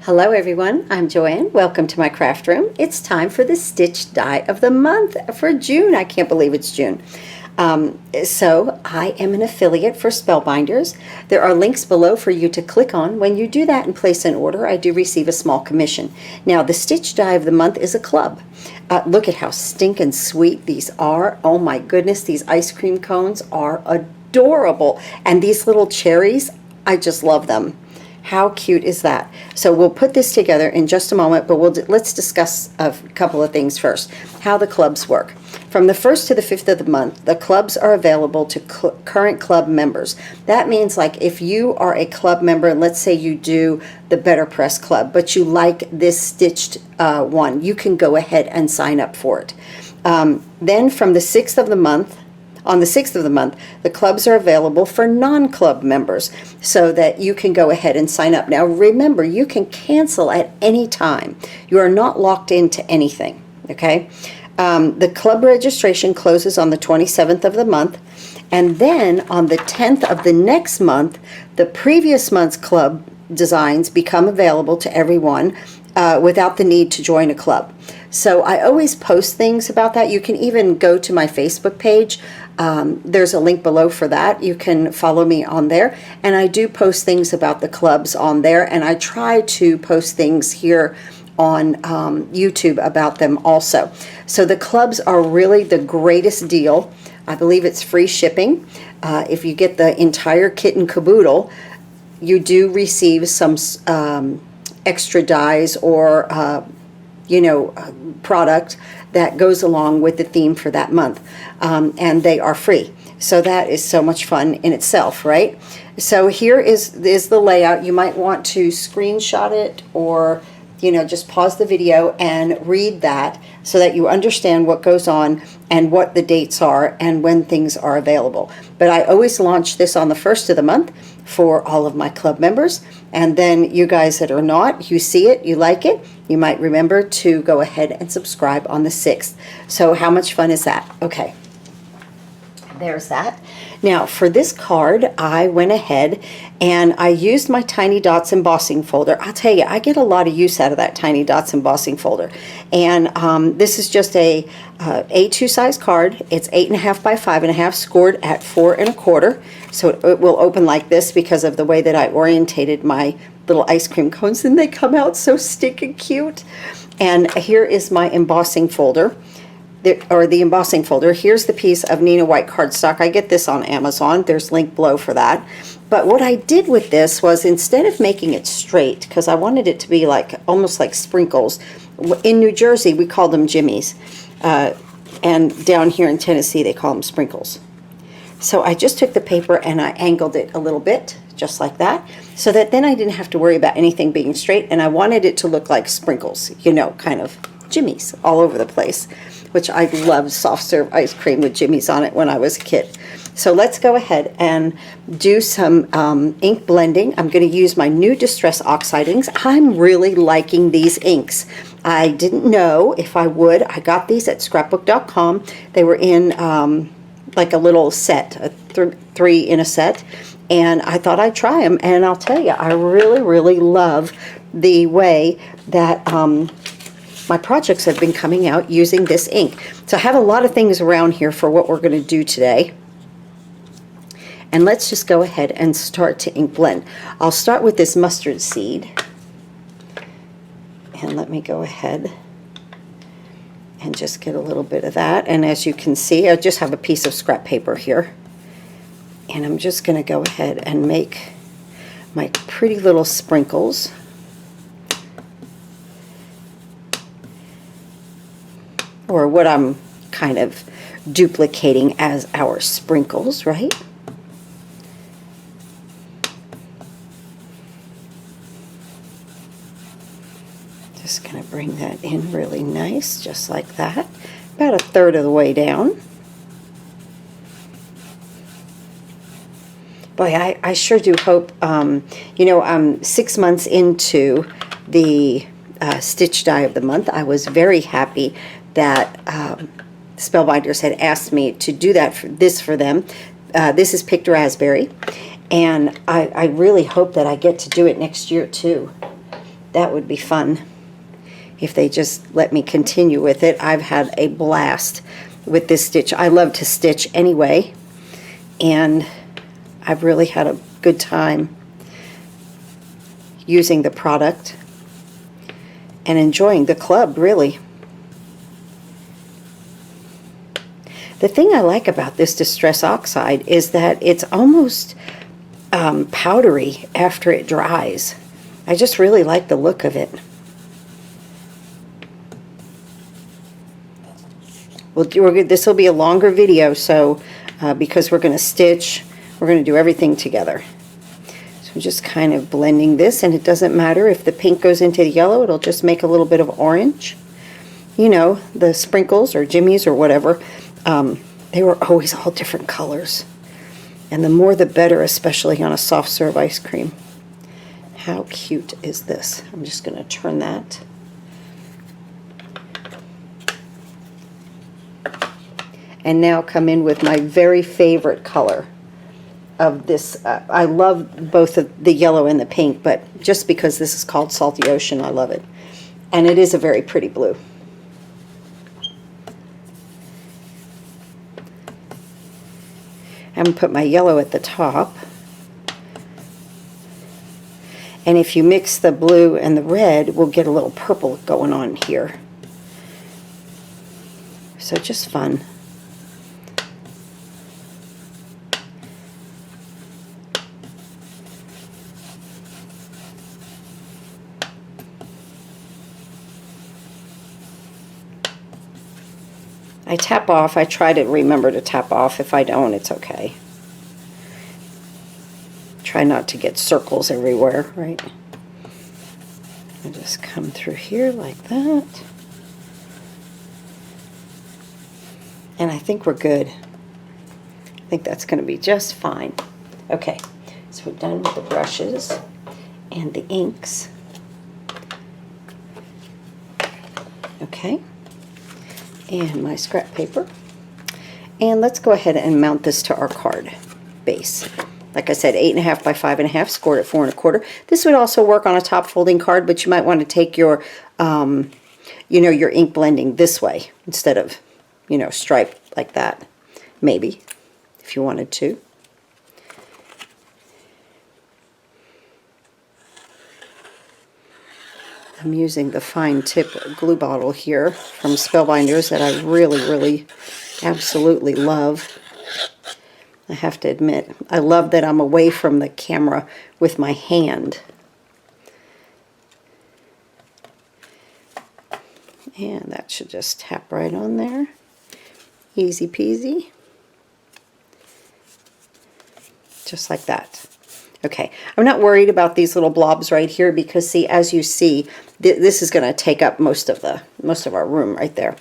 Hello everyone, I'm Joanne. Welcome to my craft room. It's time for the stitch die of the month for June. I can't believe it's June. So I am an affiliate for Spellbinders. There are links below for you to click on. When you do that and place an order, I do receive a small commission. Now the stitch die of the month is a club. Look at how stinking sweet these are. Oh my goodness, these ice cream cones are adorable. And these little cherries, I just love them. How cute is that? So we'll put this together in just a moment, but let's discuss a couple of things first. How the clubs work. From the 1st to the 5th of the month, the clubs are available to current club members. That means, like, if you are a club member, and let's say you do the Better Press Club, but you like this stitched one, you can go ahead and sign up for it. Then from the 6th of the month, on the 6th of the month, the clubs are available for non-club members so that you can go ahead and sign up. Now remember, you can cancel at any time. You are not locked into anything, okay? The club registration closes on the 27th of the month, and then on the 10th of the next month, the previous month's club designs become available to everyone without the need to join a club. So I always post things about that. You can even go to my Facebook page. There's a link below for that. You can follow me on there. And I do post things about the clubs on there. And I try to post things here on YouTube about them also. So the clubs are really the greatest deal. I believe it's free shipping. If you get the entire kit and caboodle, you do receive some extra dies or product that goes along with the theme for that month, and they are free. So that is so much fun in itself, right? So here is the layout. You might want to screenshot it or just pause the video and read that so that you understand what goes on and what the dates are and when things are available. But I always launch this on the 1st of the month for all of my club members, and then you guys that are not, you see it, you like it, you might remember to go ahead and subscribe on the 6th. So how much fun is that? Okay, there's that. Now for this card, I went ahead and I used my Tiny Dots embossing folder. I'll tell you, I get a lot of use out of that Tiny Dots embossing folder. And this is just a A2 size card. It's 8.5 by 5.5, scored at 4 1/4. So it will open like this because of the way that I orientated my little ice cream cones, and they come out so stinking cute. And here is my embossing folder. The embossing folder. Here's the piece of Neenah white cardstock. I get this on Amazon. There's a link below for that. But what I did with this was, instead of making it straight, because I wanted it to be like almost like sprinkles. In New Jersey, we call them jimmies. And down here in Tennessee, they call them sprinkles. So I just took the paper and I angled it a little bit, just like that, so that then I didn't have to worry about anything being straight. And I wanted it to look like sprinkles, kind of jimmies all over the place, which I loved soft serve ice cream with jimmies on it when I was a kid. So let's go ahead and do some ink blending. I'm going to use my new Distress Oxide inks. I'm really liking these inks. I didn't know if I would. I got these at scrapbook.com. They were in like a little set, three in a set, and I thought I'd try them. And I'll tell you, I really, really love the way that my projects have been coming out using this ink. So I have a lot of things around here for what we're going to do today. And let's just go ahead and start to ink blend. I'll start with this mustard seed. And let me go ahead and just get a little bit of that. And as you can see, I just have a piece of scrap paper here. And I'm just going to go ahead and make my pretty little sprinkles. Or what I'm kind of duplicating as our sprinkles, right? Just going to bring that in really nice, just like that. About 1/3 of the way down. Boy, I sure do hope, I'm 6 months into the stitch die of the month. I was very happy that Spellbinders had asked me to do this for them. This is picked raspberry, and I really hope that I get to do it next year too. That would be fun if they just let me continue with it. I've had a blast with this stitch. I love to stitch anyway, and I've really had a good time using the product and enjoying the club, really. The thing I like about this Distress Oxide is that it's almost powdery after it dries. I just really like the look of it. Well, this will be a longer video, so because we're going to stitch, we're going to do everything together. So I'm just kind of blending this, and it doesn't matter if the pink goes into the yellow, it'll just make a little bit of orange. You know, the sprinkles or jimmies or whatever, they were always all different colors. And the more the better, especially on a soft serve ice cream. How cute is this? I'm just going to turn that. And now come in with my very favorite color of this. I love both the yellow and the pink, but just because this is called Salty Ocean, I love it. And it is a very pretty blue. I'm going to put my yellow at the top. And if you mix the blue and the red, we'll get a little purple going on here. So just fun. I tap off. I try to remember to tap off. If I don't, it's okay. Try not to get circles everywhere, right? I just come through here like that. And I think we're good. I think that's going to be just fine. Okay, so we're done with the brushes and the inks. Okay. And my scrap paper. And let's go ahead and mount this to our card base. Like I said, 8.5 by 5.5, scored at 4 1/4. This would also work on a top folding card, but you might want to take your, you know, your ink blending this way instead of, you know, striped like that. Maybe, if you wanted to. I'm using the fine tip glue bottle here from Spellbinders that I really, absolutely love. I have to admit, I love that I'm away from the camera with my hand. And that should just tap right on there. Easy peasy. Just like that. Okay, I'm not worried about these little blobs right here because, see, as you see, this is going to take up most of our room right there.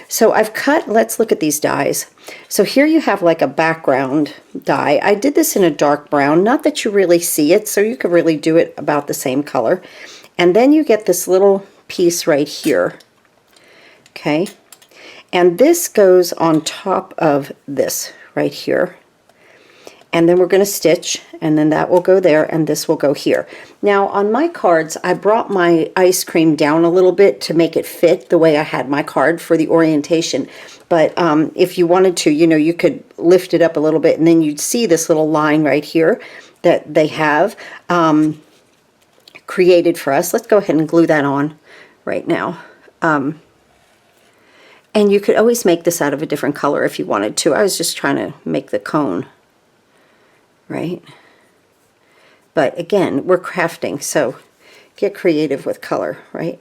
So I've cut. Let's look at these dies. So here you have like a background die. I did this in a dark brown, not that you really see it, so you could really do it about the same color. And then you get this little piece right here. Okay, and this goes on top of this right here. And then we're going to stitch, and then that will go there, and this will go here. Now, on my cards, I brought my ice cream down a little bit to make it fit the way I had my card for the orientation. But if you wanted to, you know, you could lift it up a little bit, and then you'd see this little line right here that they have created for us. Let's go ahead and glue that on right now. And you could always make this out of a different color if you wanted to. I was just trying to make the cone. Right? But again, we're crafting, so get creative with color, right?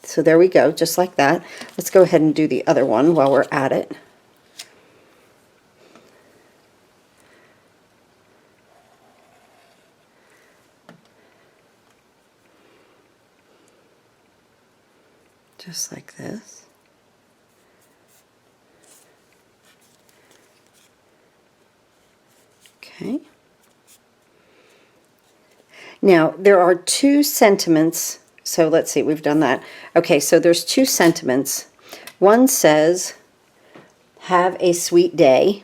So there we go, just like that. Let's go ahead and do the other one while we're at it. Just like this. Okay. Now, there are two sentiments. So let's see, we've done that. Okay, so there's two sentiments. One says, have a sweet day.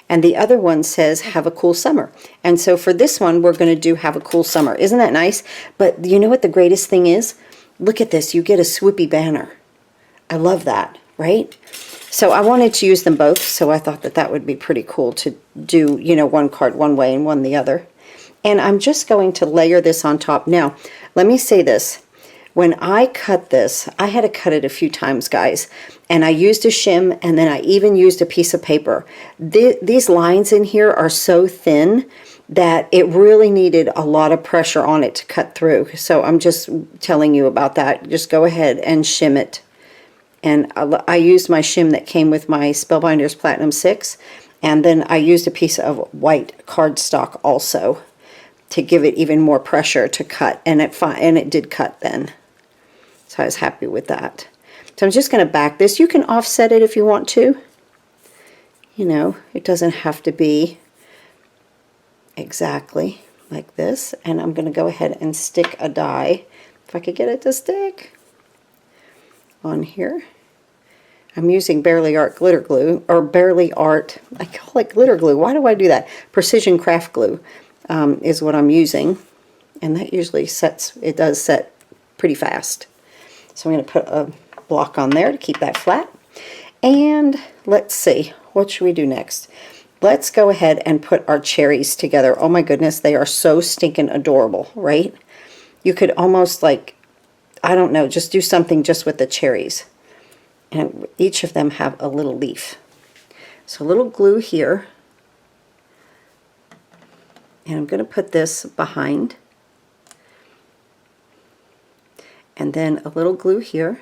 and the other one says have a cool summer. And so for this one, we're going to do have a cool summer. Isn't that nice? But you know what the greatest thing is? Look at this. You get a swoopy banner. I love that, right? So I wanted to use them both, so I thought that that would be pretty cool to do, you know, one card one way and one the other. And I'm just going to layer this on top. Now, let me say this. When I cut this, I had to cut it a few times, guys. And I used a shim, and then I even used a piece of paper. These lines in here are so thin that it really needed a lot of pressure on it to cut through. So I'm just telling you about that. Just go ahead and shim it. And I used my shim that came with my Spellbinders Platinum 6. And then I used a piece of white cardstock also to give it even more pressure to cut. And it did cut then. So I was happy with that. So I'm just going to back this. You can offset it if you want to. You know, it doesn't have to be exactly like this. And I'm going to go ahead and stick a die, if I could get it to stick, on here. I'm using Barely Art glitter glue, or Barely Art, I call it glitter glue. Why do I do that? Precision craft glue is what I'm using. And that usually sets, it does set pretty fast. So I'm going to put a block on there to keep that flat. And let's see, what should we do next? Let's go ahead and put our cherries together. Oh my goodness, they are so stinking adorable, right? You could almost like, I don't know, just do something just with the cherries. And each of them have a little leaf. So a little glue here. And I'm going to put this behind. And then a little glue here.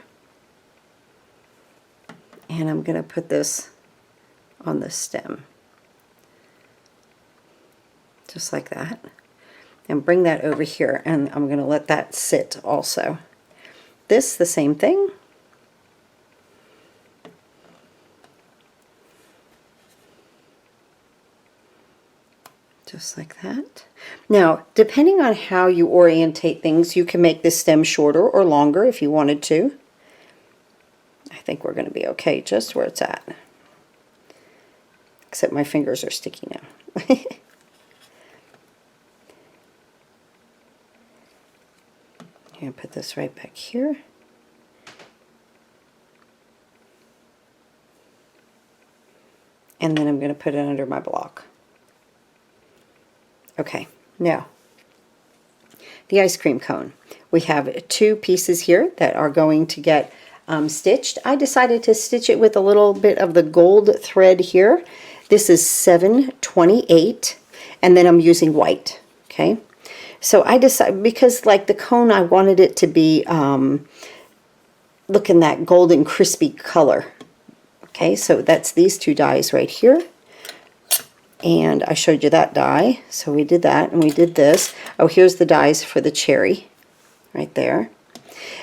And I'm going to put this on the stem. Just like that. And bring that over here. And I'm going to let that sit also. This, the same thing. Just like that. Now, depending on how you orientate things, you can make this stem shorter or longer if you wanted to. I think we're going to be okay just where it's at. Except my fingers are sticky now. I'm going to put this right back here. And then I'm going to put it under my block. Okay, now, the ice cream cone. We have two pieces here that are going to get stitched. I decided to stitch it with a little bit of the gold thread here. This is 7/28, and then I'm using white, okay? So I decided, because like the cone, I wanted it to be looking that golden crispy color. Okay, so that's these two dies right here. And I showed you that die, so we did that, and we did this. Oh, here's the dies for the cherry, right there.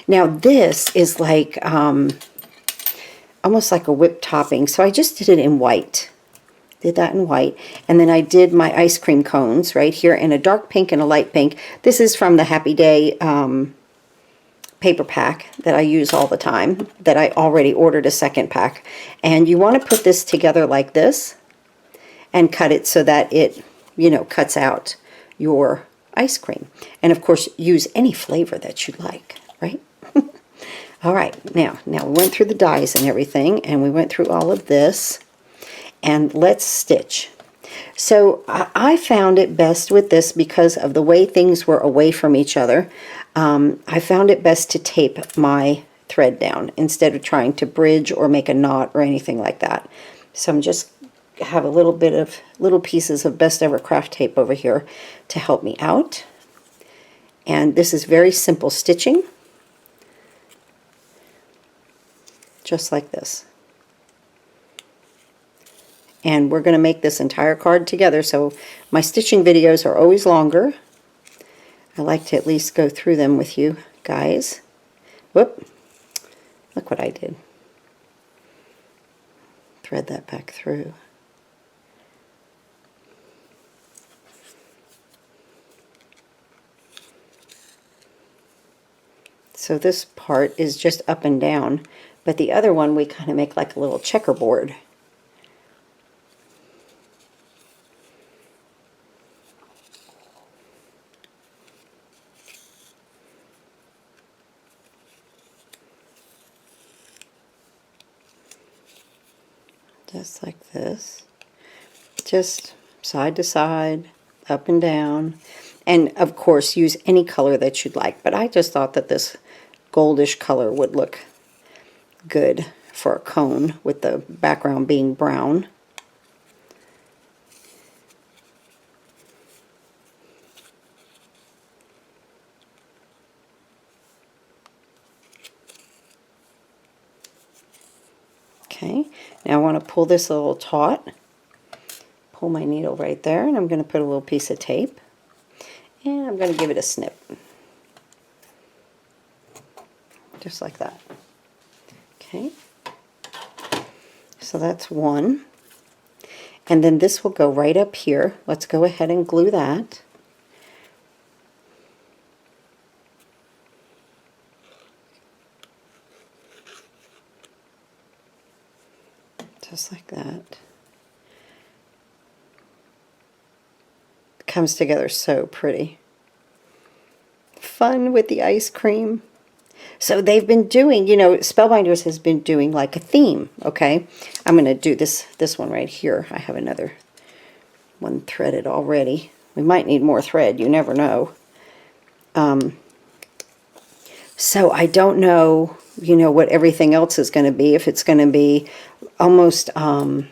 Now this is like, almost like a whipped topping, so I just did it in white. Did that in white, and then I did my ice cream cones right here in a dark pink and a light pink. This is from the Happy Day paper pack that I use all the time, that I already ordered a second pack. And you want to put this together like this, and cut it so that it, you know, cuts out your ice cream. And of course, use any flavor that you like, right? All right, now we went through the dies and everything, and we went through all of this, and let's stitch. So I found it best with this because of the way things were away from each other. I found it best to tape my thread down instead of trying to bridge or make a knot or anything like that. So I'm just have a little bit of little pieces of Best Ever Craft tape over here to help me out. And this is very simple stitching, just like this. And we're going to make this entire card together, so my stitching videos are always longer. I like to at least go through them with you guys. Whoop, look what I did. Thread that back through. So this part is just up and down, but the other one we kind of make like a little checkerboard. just like this. Just side to side, up and down. And of course, use any color that you'd like. But I just thought that this goldish color would look good for a cone with the background being brown. Okay, now I want to pull this little taut, pull my needle right there, and I'm going to put a little piece of tape, and I'm going to give it a snip. Just like that. Okay, so that's one. And then this will go right up here. Let's go ahead and glue that. Just like that. It comes together so pretty. Fun with the ice cream. So they've been doing, you know, Spellbinders has been doing like a theme, okay? I'm going to do this one right here. I have another one threaded already. We might need more thread, you never know. So I don't know, you know, what everything else is going to be. If it's going to be almost, I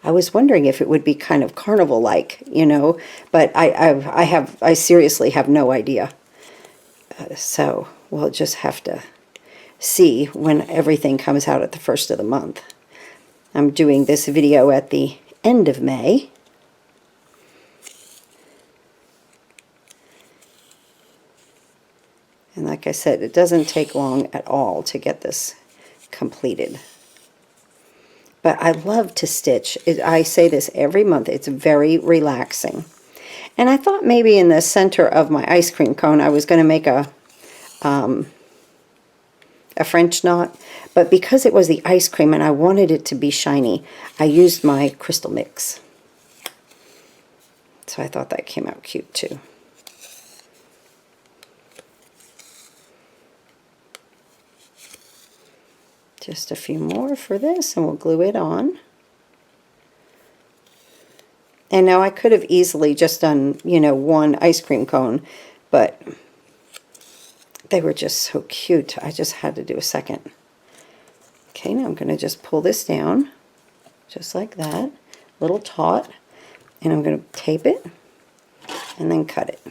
was wondering if it would be kind of carnival-like, you know, but I seriously have no idea. So we'll just have to see when everything comes out at the first of the month. I'm doing this video at the end of May. And like I said, it doesn't take long at all to get this completed. But I love to stitch. I say this every month. It's very relaxing. And I thought maybe in the center of my ice cream cone I was going to make a French knot. But because it was the ice cream and I wanted it to be shiny, I used my crystal mix. So I thought that came out cute too. Just a few more for this and we'll glue it on. And now I could have easily just done, you know, one ice cream cone, but they were just so cute. I just had to do a second. Okay, now I'm going to just pull this down, just like that, little taut, and I'm going to tape it and then cut it.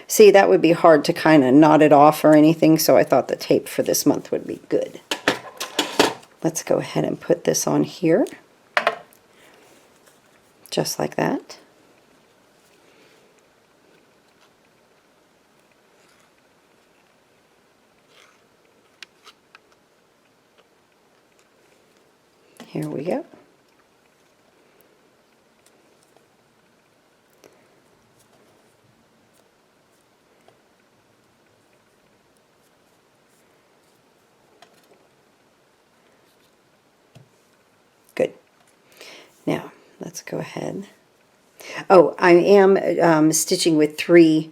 See, that would be hard to kind of knot it off or anything, so I thought the tape for this month would be good. Let's go ahead and put this on here, just like that. Here we go. Good. Now, let's go ahead. Oh, I am stitching with 3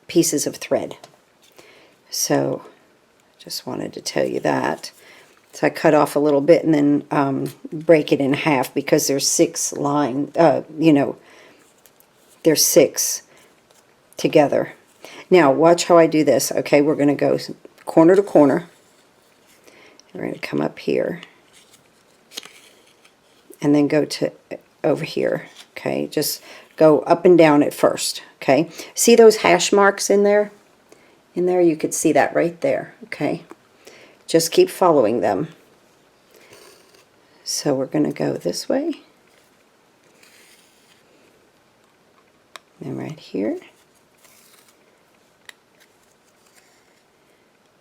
pieces of thread. So, just wanted to tell you that. So I cut off a little bit and then break it in half because there's 6 lines, you know, there's 6 together. Now, watch how I do this. Okay, we're going to go corner to corner. We're going to come up here and then go to over here. Okay, just go up and down at first. Okay, see those hash marks in there? In there, you could see that right there. Okay, just keep following them. So we're going to go this way. And right here.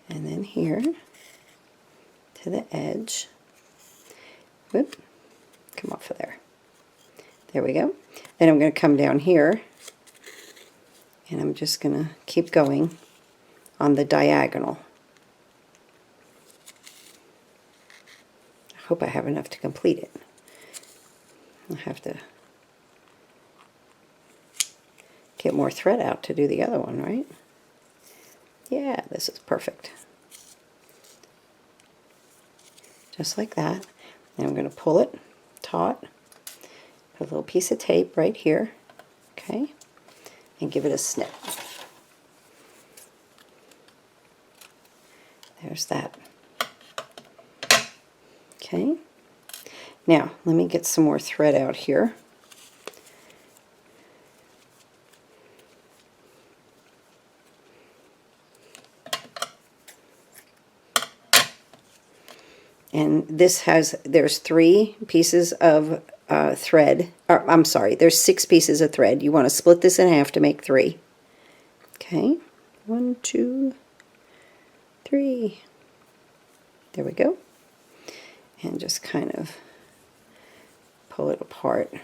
And then here to the edge. Whoop. Come off of there. There we go. Then I'm going to come down here and I'm just going to keep going on the diagonal. I hope I have enough to complete it. I'll have to get more thread out to do the other one, right? Yeah, this is perfect. Just like that. And I'm going to pull it taut, put a little piece of tape right here, okay, and give it a snip. There's that. Okay. Now, let me get some more thread out here. And this has, there's 3 pieces of thread, or I'm sorry, there's 6 pieces of thread. You want to split this in half to make 3. Okay, 1, 2, 3. There we go. And just kind of pull it apart.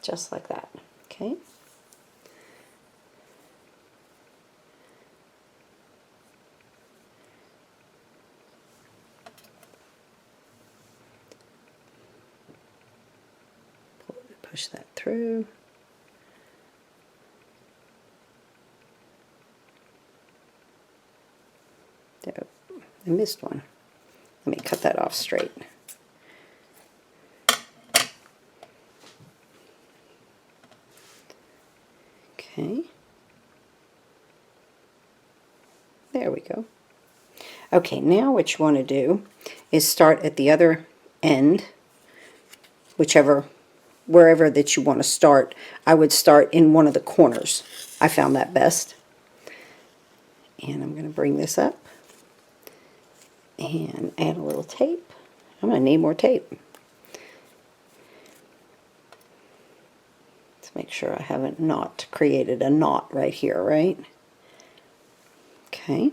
Just like that, okay? Push that through. There, I missed one. Let me cut that off straight. Okay. There we go. Okay, now what you want to do is start at the other end, wherever that you want to start. I would start in one of the corners. I found that best. And I'm going to bring this up and add a little tape. I'm going to need more tape. Let's make sure I haven't not created a knot right here, right? Okay.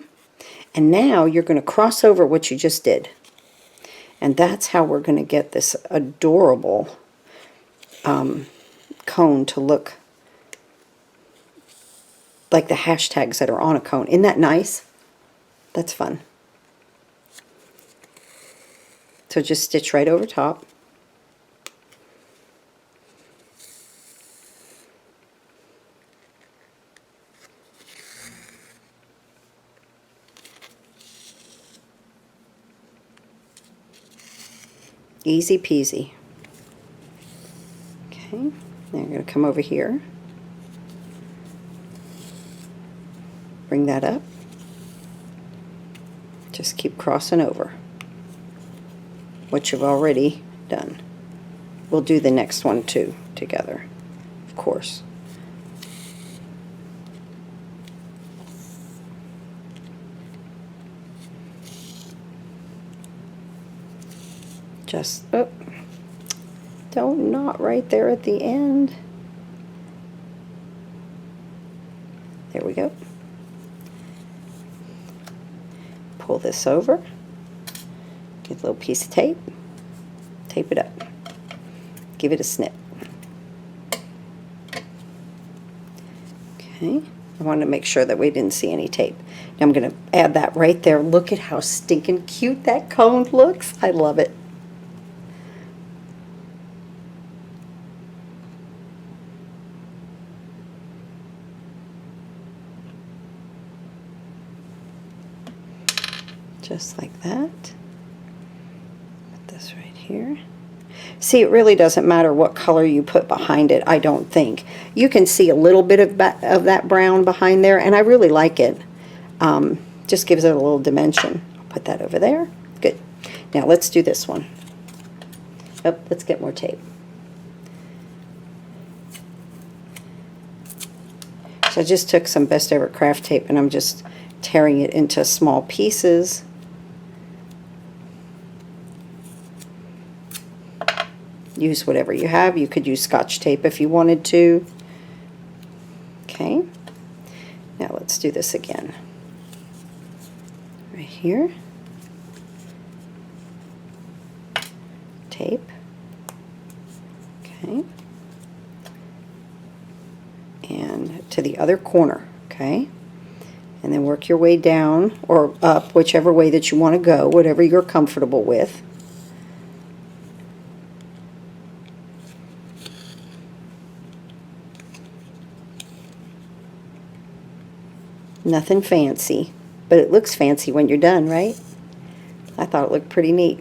And now you're going to cross over what you just did. And that's how we're going to get this adorable cone to look like the hashtags that are on a cone. Isn't that nice? That's fun. So just stitch right over top. Easy peasy. Okay, now you're going to come over here. Bring that up. Just keep crossing over what you've already done. We'll do the next one too together, of course. Just, oh, don't knot right there at the end. There we go. Pull this over. Get a little piece of tape. Tape it up. Give it a snip. Okay. I wanted to make sure that we didn't see any tape. Now I'm going to add that right there. Look at how stinking cute that cone looks. I love it. Just like that. Put this right here. See, it really doesn't matter what color you put behind it, I don't think. You can see a little bit of that brown behind there, and I really like it. Just gives it a little dimension. I'll put that over there. Good. Now let's do this one. Oh, let's get more tape. So I just took some Best Ever Craft tape, and I'm just tearing it into small pieces. Use whatever you have. You could use Scotch tape if you wanted to. Okay. Now let's do this again. Right here. Tape. Okay. And to the other corner. Okay. And then work your way down or up, whichever way that you want to go, whatever you're comfortable with. Nothing fancy. But it looks fancy when you're done, right? I thought it looked pretty neat.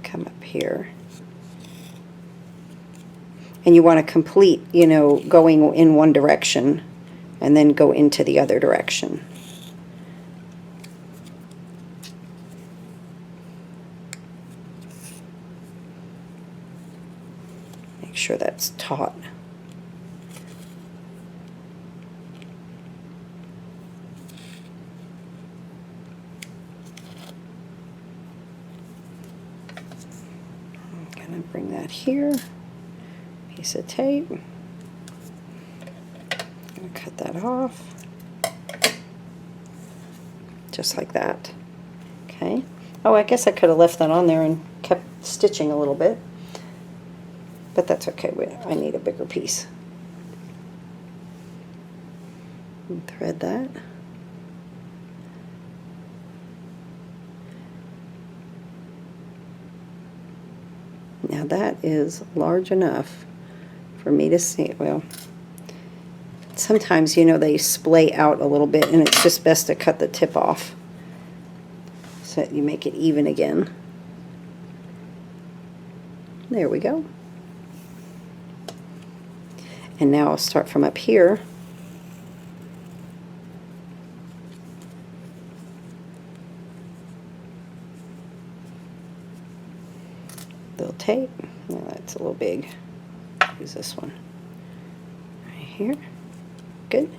Come up here. And you want to complete, you know, going in one direction and then go into the other direction. Make sure that's taut. I'm going to bring that here. Piece of tape. I'm going to cut that off. Just like that. Okay. Oh, I guess I could have left that on there and kept stitching a little bit. But that's okay. I need a bigger piece. And thread that. Now that is large enough for me to see. Well, sometimes, you know, they splay out a little bit, and it's just best to cut the tip off so that you make it even again. There we go. And now I'll start from up here. Little tape. No, that's a little big. Use this one right here. Good.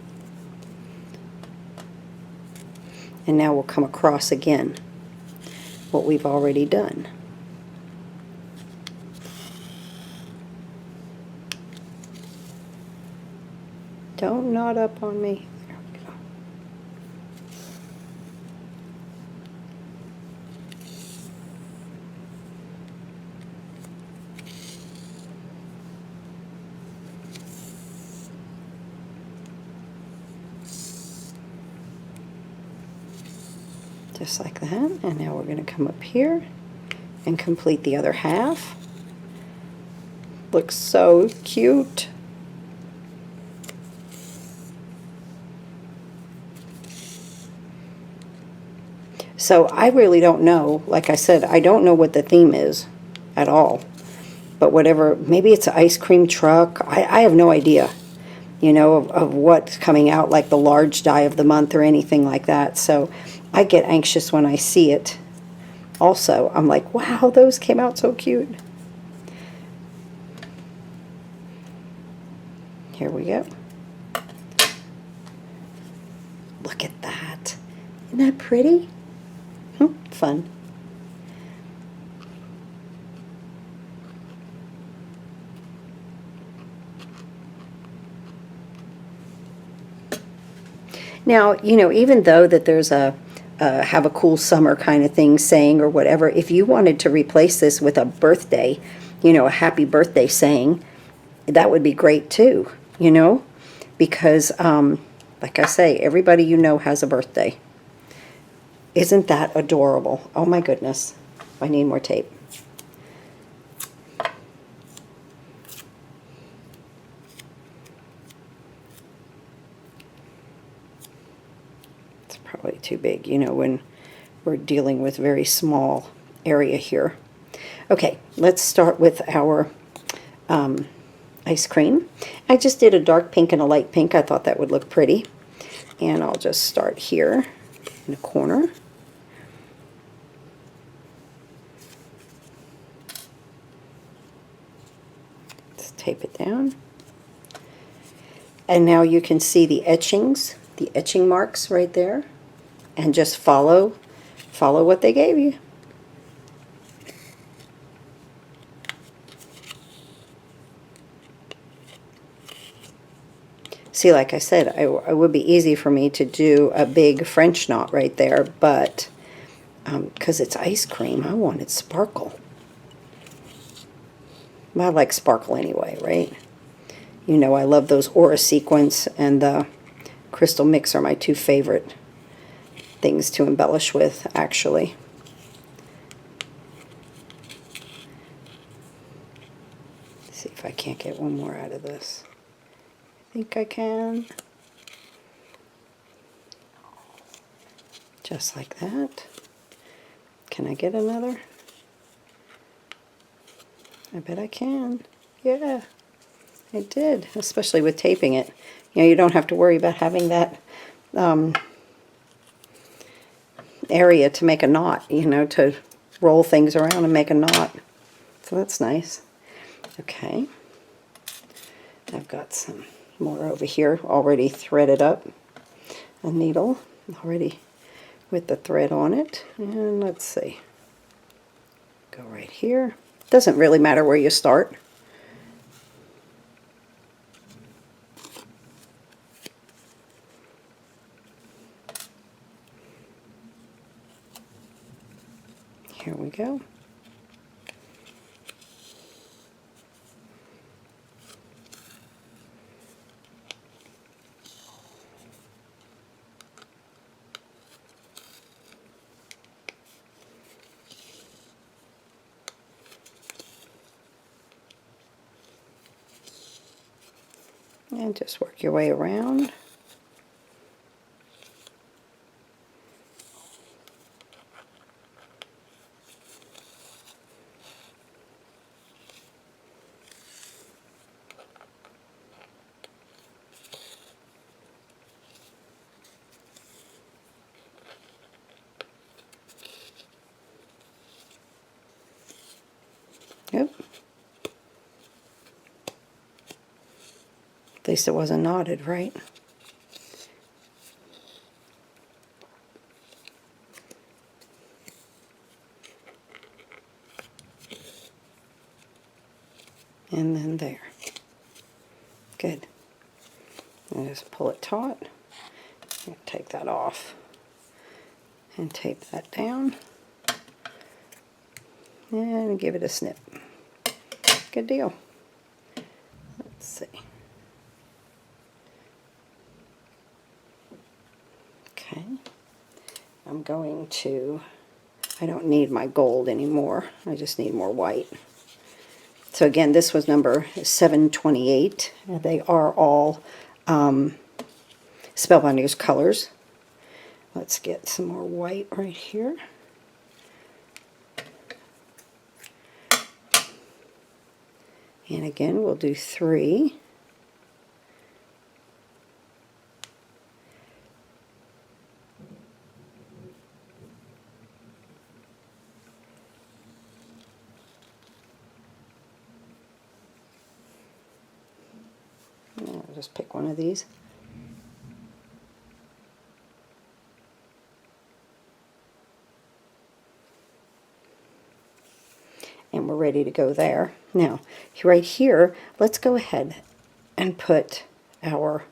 And now we'll come across again what we've already done. Don't knot up on me. There we go. Just like that. And now we're going to come up here and complete the other half. Looks so cute. So I really don't know. Like I said, I don't know what the theme is at all. But whatever, maybe it's an ice cream truck. I have no idea, you know, of what's coming out, like the large die of the month or anything like that. So I get anxious when I see it. Also, I'm like, wow, those came out so cute. Here we go. Look at that. Isn't that pretty? Fun. Now, you know, even though that there's a have a cool summer kind of thing saying or whatever, if you wanted to replace this with a birthday, you know, a happy birthday saying, that would be great too, you know, because like I say, everybody you know has a birthday. Isn't that adorable? Oh my goodness. I need more tape. It's probably too big, you know, when we're dealing with very small area here. Okay, let's start with our ice cream. I just did a dark pink and a light pink. I thought that would look pretty. And I'll just start here in the corner. Let's tape it down. And now you can see the etchings, the etching marks right there. And just follow what they gave you. See, like I said, it would be easy for me to do a big French knot right there, but because it's ice cream, I wanted sparkle. I like sparkle anyway, right? You know, I love those Aura Sequence and the Crystal Mix are my two favorite things to embellish with, actually. Let's see if I can't get one more out of this. think I can. Just like that. Can I get another? I bet I can. Yeah, I did, especially with taping it. You know, you don't have to worry about having that area to make a knot, you know, to roll things around and make a knot. So that's nice. Okay. I've got some more over here already threaded up. A needle already with the thread on it. And let's see. Go right here. Doesn't really matter where you start. Here we go. And just work your way around. Yep. At least it wasn't knotted, right? And then there. Good. And just pull it taut. Take that off. And tape that down. And give it a snip. Good deal. Let's see. Okay. I'm going to, I don't need my gold anymore. I just need more white. So again, this was number 728. They are all Spellbinders colors. Let's get some more white right here. And again, we'll do 3. I'll just pick one of these. And we're ready to go there. Now, right here, let's go ahead and put our,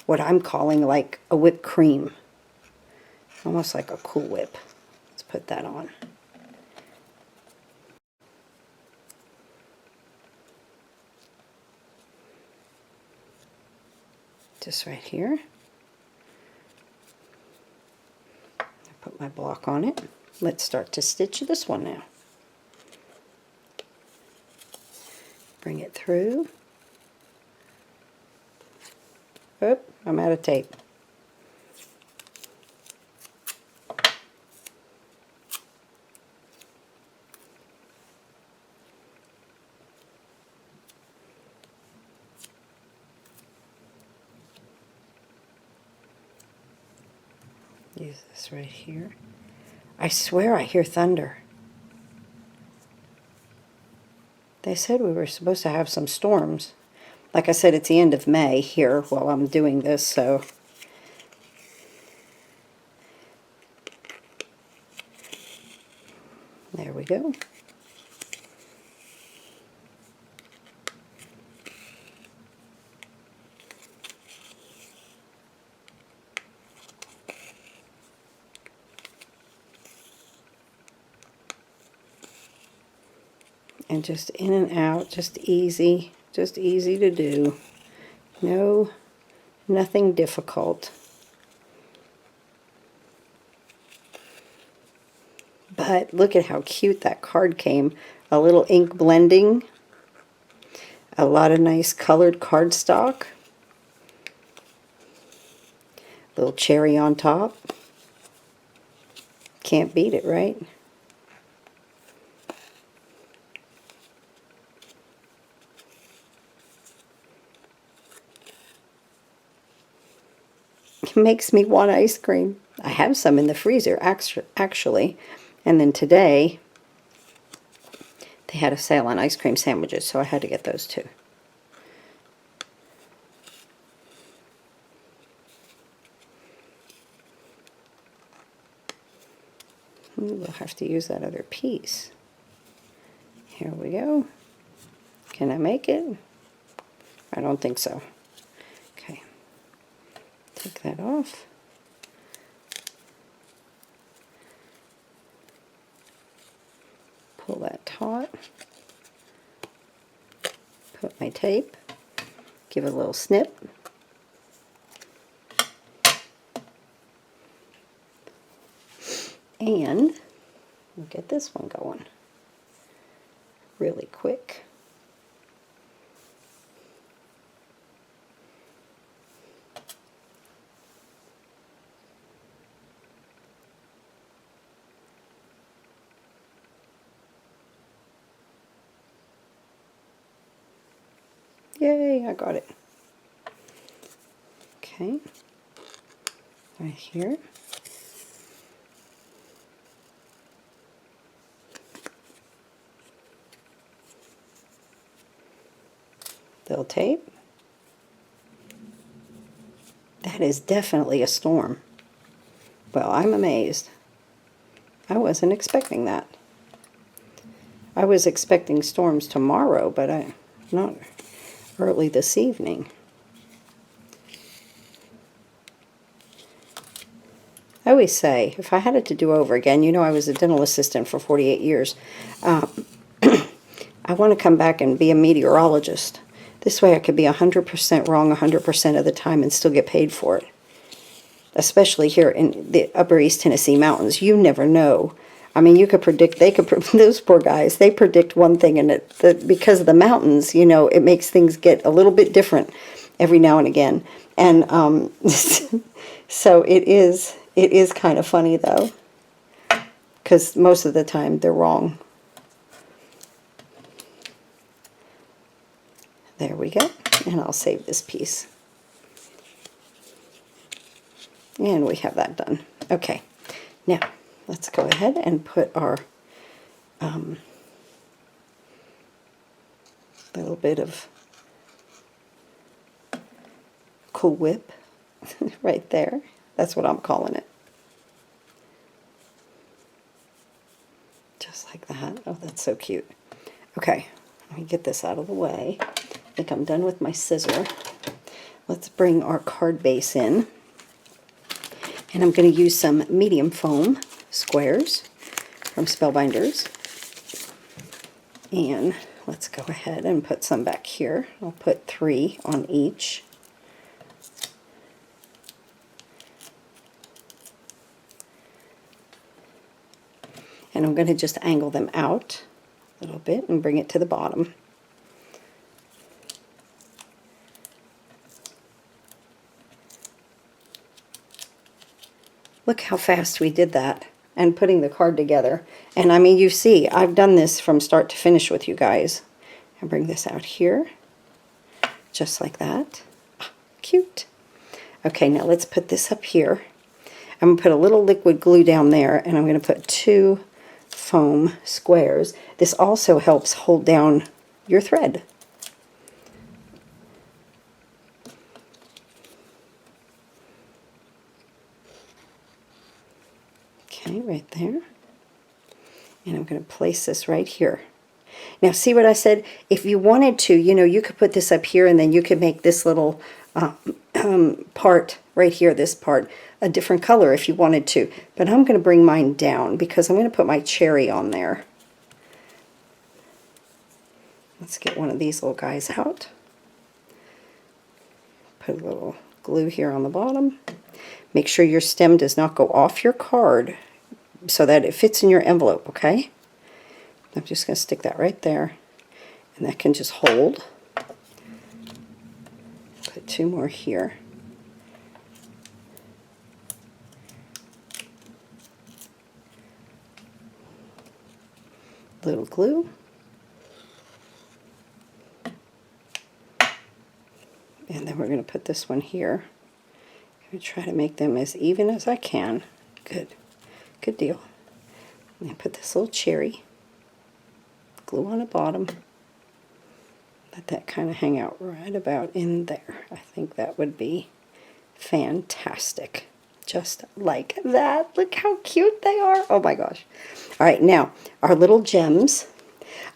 what I'm calling like a whipped cream. Almost like a Cool Whip. Let's put that on. Just right here. I put my block on it. Let's start to stitch this one now. Bring it through. Oop, I'm out of tape. Use this right here. I swear I hear thunder. They said we were supposed to have some storms. Like I said, it's the end of May here while I'm doing this, so there we go. And just in and out, just easy to do. No, nothing difficult. But look at how cute that card came. A little ink blending. A lot of nice colored cardstock. Little cherry on top. Can't beat it, right? It makes me want ice cream. I have some in the freezer, actually. And then today, they had a sale on ice cream sandwiches, so I had to get those too. We'll have to use that other piece. Here we go. Can I make it? I don't think so. Okay. Take that off. Pull that taut. Put my tape. Give it a little snip. And we'll get this one going really quick. Yay, I got it. Okay, right here. Little tape. That is definitely a storm. Well, I'm amazed. I wasn't expecting that. I was expecting storms tomorrow, but not early this evening. I always say, if I had it to do over again, you know, I was a dental assistant for 48 years. I want to come back and be a meteorologist. This way I could be 100% wrong 100% of the time and still get paid for it. Especially here in the upper East Tennessee mountains. You never know. I mean, you could predict, those poor guys, they predict one thing, and because of the mountains, you know, it makes things get a little bit different every now and again. And so it is kind of funny, though, because most of the time they're wrong. There we go, and I'll save this piece. And we have that done. Okay, now let's go ahead and put our little bit of Cool Whip right there. That's what I'm calling it. Just like that. Oh, that's so cute. Okay, let me get this out of the way. I think I'm done with my scissor. Let's bring our card base in. And I'm going to use some medium foam squares from Spellbinders. And let's go ahead and put some back here. I'll put 3 on each. And I'm going to just angle them out a little bit and bring it to the bottom. Look how fast we did that, and putting the card together. And I mean, you see, I've done this from start to finish with you guys. And bring this out here, just like that. Oh, cute. Okay, now let's put this up here. I'm going to put a little liquid glue down there, and I'm going to put 2 foam squares. This also helps hold down your thread. Okay, right there. And I'm going to place this right here. Now, see what I said? If you wanted to, you know, you could put this up here, and then you could make this little part right here, this part, a different color if you wanted to. But I'm going to bring mine down because I'm going to put my cherry on there. Let's get one of these little guys out. Put a little glue here on the bottom. Make sure your stem does not go off your card so that it fits in your envelope, okay? I'm just going to stick that right there, and that can just hold. Put 2 more here. Little glue. And then we're going to put this one here. I'm going to try to make them as even as I can. Good. Good deal. And put this little cherry. Glue on the bottom. Let that kind of hang out right about in there. I think that would be fantastic. Just like that. Look how cute they are. Oh my gosh. All right, now our little gems.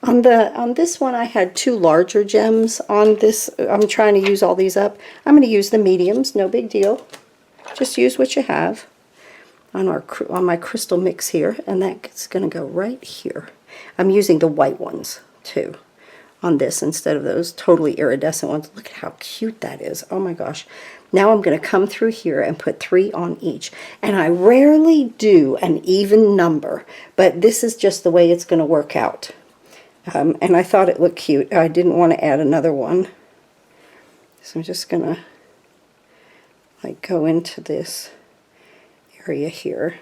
On this one I had 2 larger gems. On this, I'm trying to use all these up. I'm going to use the mediums, no big deal. Just use what you have on my crystal mix here, and that's going to go right here. I'm using the white ones too on this instead of those totally iridescent ones. Look at how cute that is. Oh my gosh. Now I'm going to come through here and put 3 on each. And I rarely do an even number, but this is just the way it's going to work out. And I thought it looked cute. I didn't want to add another one. So I'm just going to like go into this area here.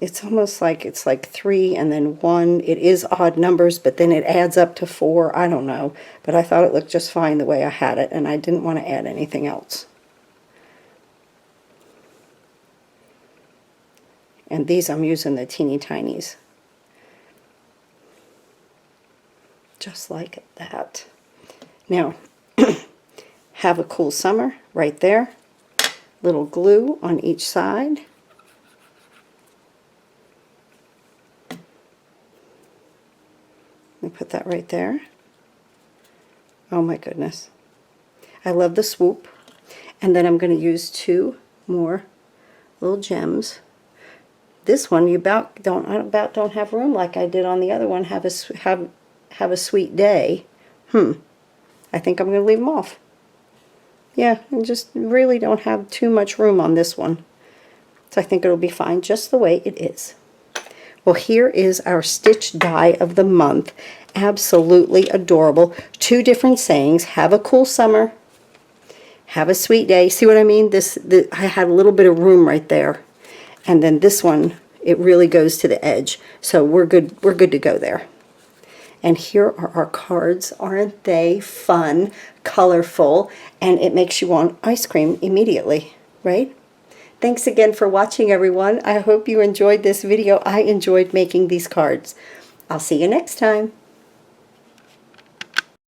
It's almost like it's like 3 and then 1. It is odd numbers, but then it adds up to 4. I don't know. But I thought it looked just fine the way I had it, and I didn't want to add anything else. And these I'm using the teeny tinies. Just like that. Now, have a cool summer right there. Little glue on each side. Let me put that right there. Oh my goodness. I love the swoop. And then I'm going to use 2 more little gems. This one you about don't have room like I did on the other one. Have a sweet day. I think I'm going to leave them off. Yeah, I just really don't have too much room on this one. So I think it'll be fine just the way it is. Well, here is our stitch die of the month. Absolutely adorable. 2 different sayings. Have a cool summer. Have a sweet day. See what I mean? I had a little bit of room right there. And then this one, it really goes to the edge. So we're good to go there. And here are our cards. Aren't they fun, colorful, and it makes you want ice cream immediately, right? Thanks again for watching, everyone. I hope you enjoyed this video. I enjoyed making these cards. I'll see you next time.